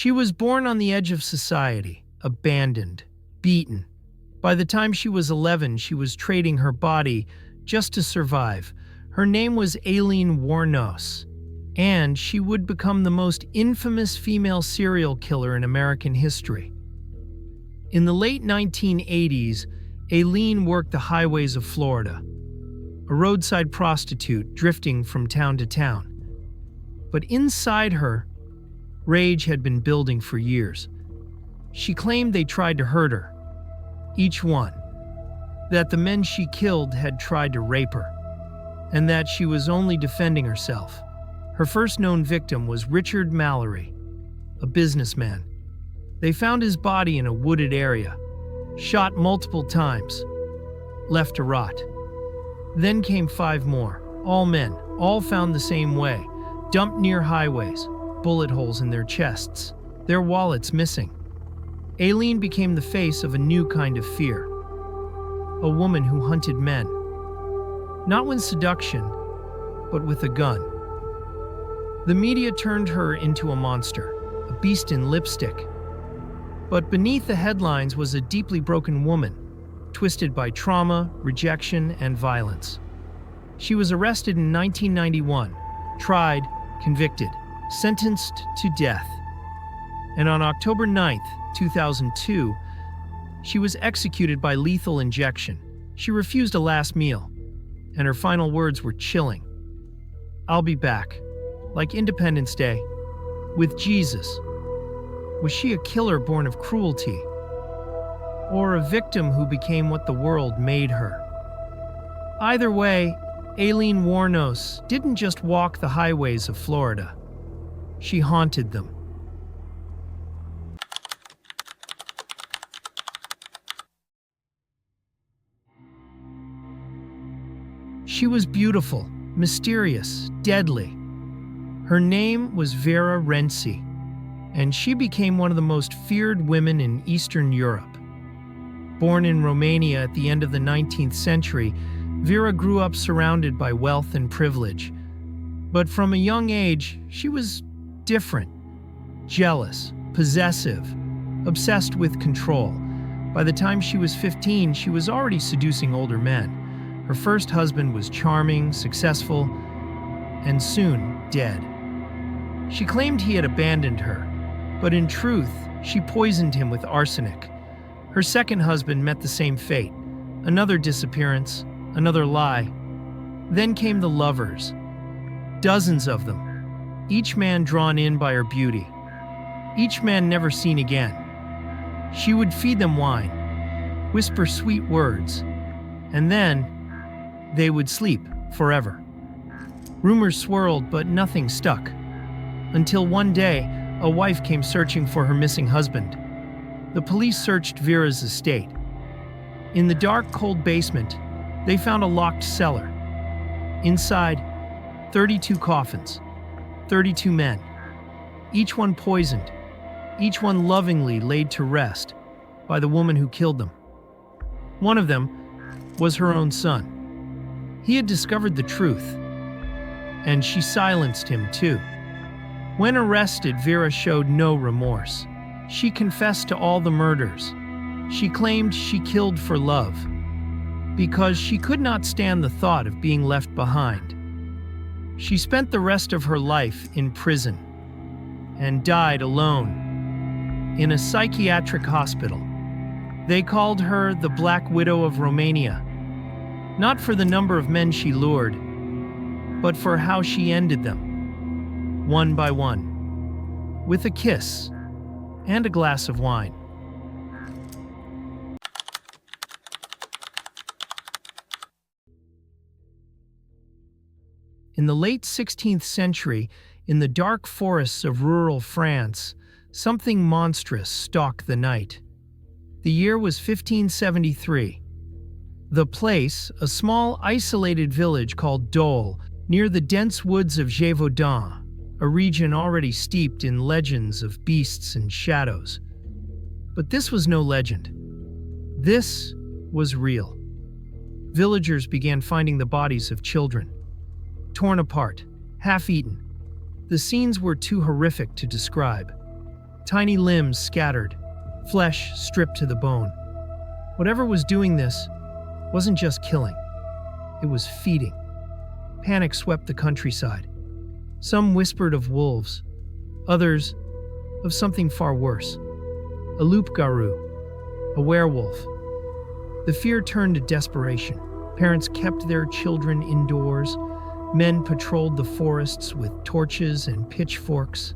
She was born on the edge of society, abandoned, beaten. By the time she was 11, she was trading her body just to survive. Her name was Aileen Wuornos, and she would become the most infamous female serial killer in American history. In the late 1980s, Aileen worked the highways of Florida, a roadside prostitute drifting from town to town. But inside her, rage had been building for years. She claimed they tried to hurt her, each one, that the men she killed had tried to rape her, and that she was only defending herself. Her first known victim was Richard Mallory, a businessman. They found his body in a wooded area, shot multiple times, left to rot. Then came 5 more, all men, all found the same way, dumped near highways, bullet holes in their chests, their wallets missing. Aileen became the face of a new kind of fear, a woman who hunted men, not with seduction, but with a gun. The media turned her into a monster, a beast in lipstick. But beneath the headlines was a deeply broken woman, twisted by trauma, rejection, and violence. She was arrested in 1991, tried, convicted, sentenced to death. And on October 9, 2002, she was executed by lethal injection. She refused a last meal, and her final words were chilling. "I'll be back, like Independence Day, with Jesus." Was she a killer born of cruelty, or a victim who became what the world made her? Either way, Aileen Wuornos didn't just walk the highways of Florida. She haunted them. She was beautiful, mysterious, deadly. Her name was Vera Renczi, and she became one of the most feared women in Eastern Europe. Born in Romania at the end of the 19th century, Vera grew up surrounded by wealth and privilege. But from a young age, she was different, jealous, possessive, obsessed with control. By the time she was 15, she was already seducing older men. Her first husband was charming, successful, and soon dead. She claimed he had abandoned her, but in truth, she poisoned him with arsenic. Her second husband met the same fate. Another disappearance, another lie. Then came the lovers. Dozens of them, each man drawn in by her beauty. Each man never seen again. She would feed them wine, whisper sweet words, and then they would sleep forever. Rumors swirled, but nothing stuck. Until one day, a wife came searching for her missing husband. The police searched Vera's estate. In the dark, cold basement, they found a locked cellar. Inside, 32 coffins, 32 men, each one poisoned, each one lovingly laid to rest by the woman who killed them. One of them was her own son. He had discovered the truth, and she silenced him too. When arrested, Vera showed no remorse. She confessed to all the murders. She claimed she killed for love, because she could not stand the thought of being left behind. She spent the rest of her life in prison and died alone in a psychiatric hospital. They called her the Black Widow of Romania, not for the number of men she lured, but for how she ended them, one by one, with a kiss and a glass of wine. In the late 16th century, in the dark forests of rural France, something monstrous stalked the night. The year was 1573. The place, a small, isolated village called Dole, near the dense woods of Gévaudan, a region already steeped in legends of beasts and shadows. But this was no legend. This was real. Villagers began finding the bodies of children, torn apart, half-eaten. The scenes were too horrific to describe. Tiny limbs scattered, flesh stripped to the bone. Whatever was doing this wasn't just killing, it was feeding. Panic swept the countryside. Some whispered of wolves, others of something far worse. A loup-garou, a werewolf. The fear turned to desperation. Parents kept their children indoors. Men patrolled the forests with torches and pitchforks.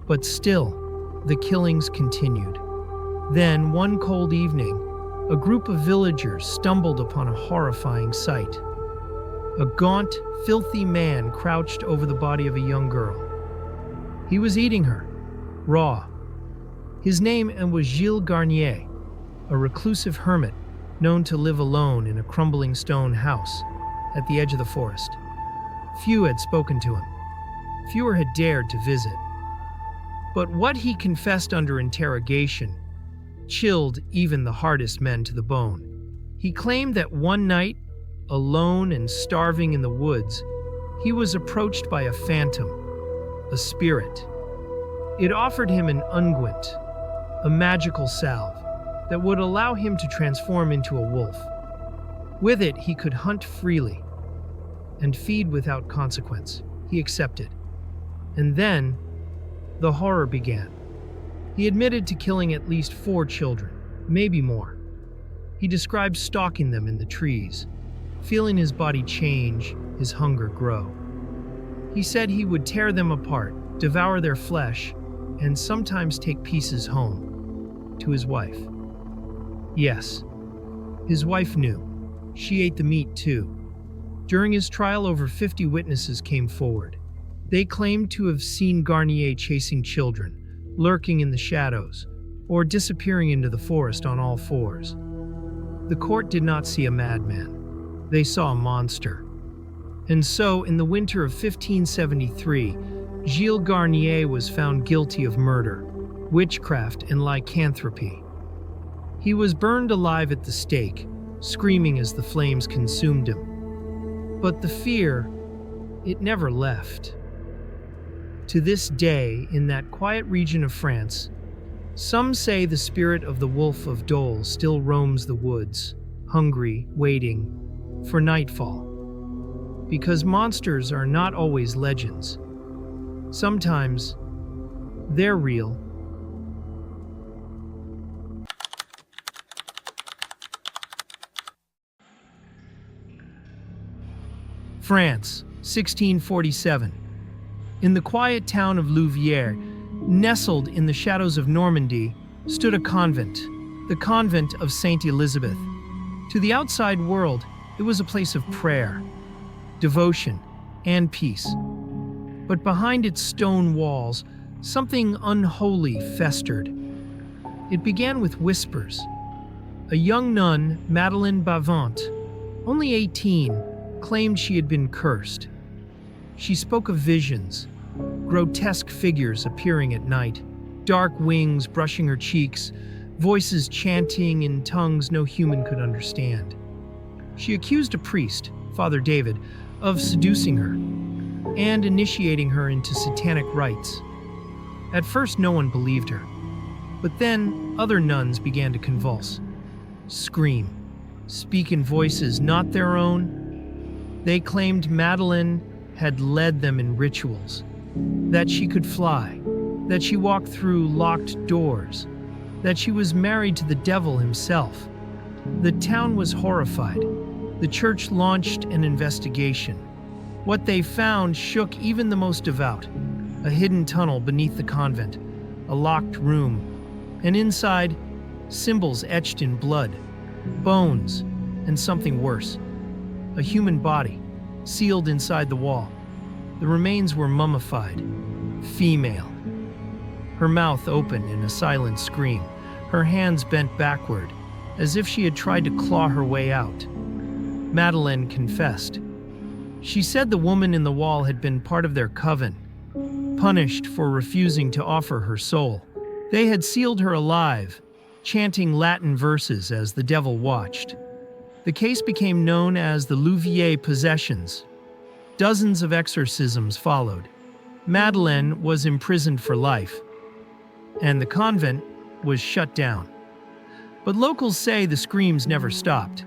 But still, the killings continued. Then, one cold evening, a group of villagers stumbled upon a horrifying sight. A gaunt, filthy man crouched over the body of a young girl. He was eating her, raw. His name was Gilles Garnier, a reclusive hermit known to live alone in a crumbling stone house at the edge of the forest. Few had spoken to him. Fewer had dared to visit. But what he confessed under interrogation chilled even the hardest men to the bone. He claimed that one night, alone and starving in the woods, he was approached by a phantom, a spirit. It offered him an unguent, a magical salve that would allow him to transform into a wolf. With it, he could hunt freely and feed without consequence. He accepted. And then, the horror began. He admitted to killing at least 4 children, maybe more. He described stalking them in the trees, feeling his body change, his hunger grow. He said he would tear them apart, devour their flesh, and sometimes take pieces home to his wife. Yes, his wife knew. She ate the meat too. During his trial, over 50 witnesses came forward. They claimed to have seen Garnier chasing children, lurking in the shadows, or disappearing into the forest on all fours. The court did not see a madman. They saw a monster. And so, in the winter of 1573, Gilles Garnier was found guilty of murder, witchcraft, and lycanthropy. He was burned alive at the stake, screaming as the flames consumed him. But the fear, it never left. To this day, in that quiet region of France, some say the spirit of the Wolf of Dole still roams the woods, hungry, waiting for nightfall. Because monsters are not always legends. Sometimes, they're real. France, 1647. In the quiet town of Louviers, nestled in the shadows of Normandy, stood a convent, the convent of Saint Elizabeth. To the outside world, it was a place of prayer, devotion, and peace. But behind its stone walls, something unholy festered. It began with whispers. A young nun, Madeleine Bavant, only 18, claimed she had been cursed. She spoke of visions, grotesque figures appearing at night, dark wings brushing her cheeks, voices chanting in tongues no human could understand. She accused a priest, Father David, of seducing her and initiating her into satanic rites. At first, no one believed her, but then other nuns began to convulse, scream, speak in voices not their own. They claimed Madeleine had led them in rituals, that she could fly, that she walked through locked doors, that she was married to the devil himself. The town was horrified. The church launched an investigation. What they found shook even the most devout. A hidden tunnel beneath the convent, a locked room, and inside, symbols etched in blood, bones, and something worse. A human body, sealed inside the wall. The remains were mummified, female. Her mouth open in a silent scream, her hands bent backward, as if she had tried to claw her way out. Madeleine confessed. She said the woman in the wall had been part of their coven, punished for refusing to offer her soul. They had sealed her alive, chanting Latin verses as the devil watched. The case became known as the Louviers possessions. Dozens of exorcisms followed. Madeleine was imprisoned for life. and the convent was shut down. But locals say the screams never stopped.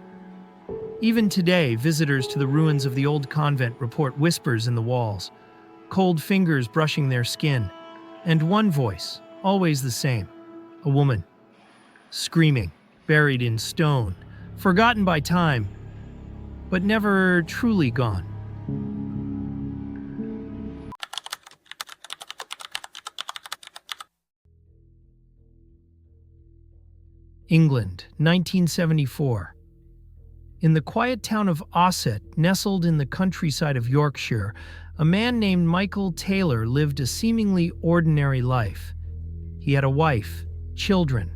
Even today, visitors to the ruins of the old convent report whispers in the walls, cold fingers brushing their skin, and one voice, always the same, a woman, screaming, buried in stone, forgotten by time, but never truly gone. England, 1974. In the quiet town of Ossett, nestled in the countryside of Yorkshire, a man named Michael Taylor lived a seemingly ordinary life. He had a wife, children,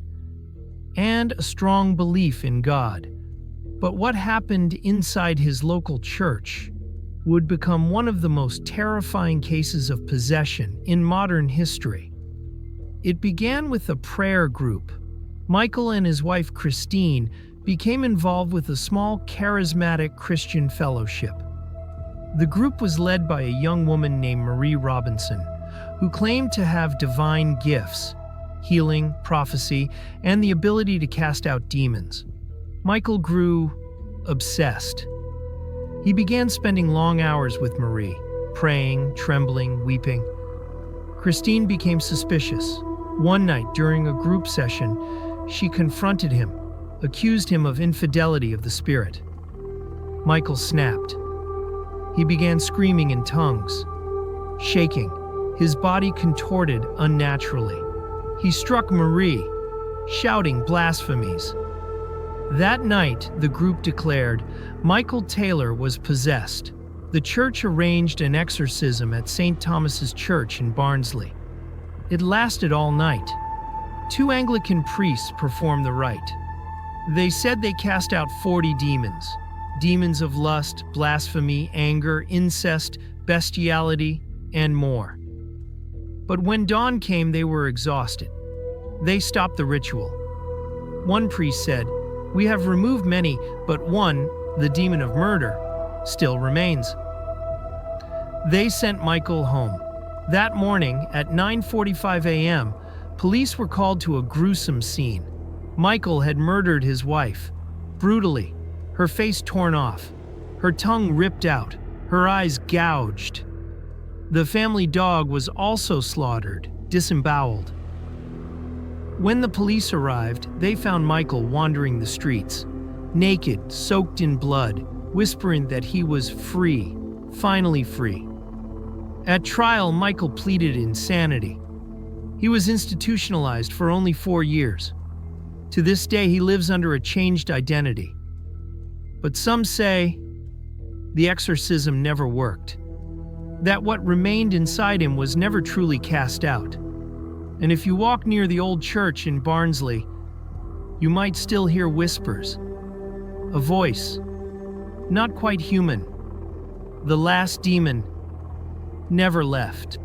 and a strong belief in God. But what happened inside his local church would become one of the most terrifying cases of possession in modern history. It began with a prayer group. Michael and his wife Christine became involved with a small charismatic Christian fellowship. The group was led by a young woman named Marie Robinson, who claimed to have divine gifts, healing, prophecy, and the ability to cast out demons. Michael grew obsessed. He began spending long hours with Marie, praying, trembling, weeping. Christine became suspicious. One night during a group session, she confronted him, accused him of infidelity of the spirit. Michael snapped. He began screaming in tongues, shaking, his body contorted unnaturally. He struck Marie, shouting blasphemies. That night, the group declared Michael Taylor was possessed. The church arranged an exorcism at St. Thomas's Church in Barnsley. It lasted all night. 2 Anglican priests performed the rite. They said they cast out 40 demons. Demons of lust, blasphemy, anger, incest, bestiality, and more. But when dawn came, they were exhausted. They stopped the ritual. One priest said, "We have removed many, but one, the demon of murder, still remains." They sent Michael home. That morning, at 9:45 a.m., police were called to a gruesome scene. Michael had murdered his wife, brutally, her face torn off, her tongue ripped out, her eyes gouged. The family dog was also slaughtered, disemboweled. When the police arrived, they found Michael wandering the streets, naked, soaked in blood, whispering that he was free, finally free. At trial, Michael pleaded insanity. He was institutionalized for only 4 years. To this day, he lives under a changed identity. But some say the exorcism never worked, that what remained inside him was never truly cast out. And if you walk near the old church in Barnsley, you might still hear whispers, a voice, not quite human. The last demon never left.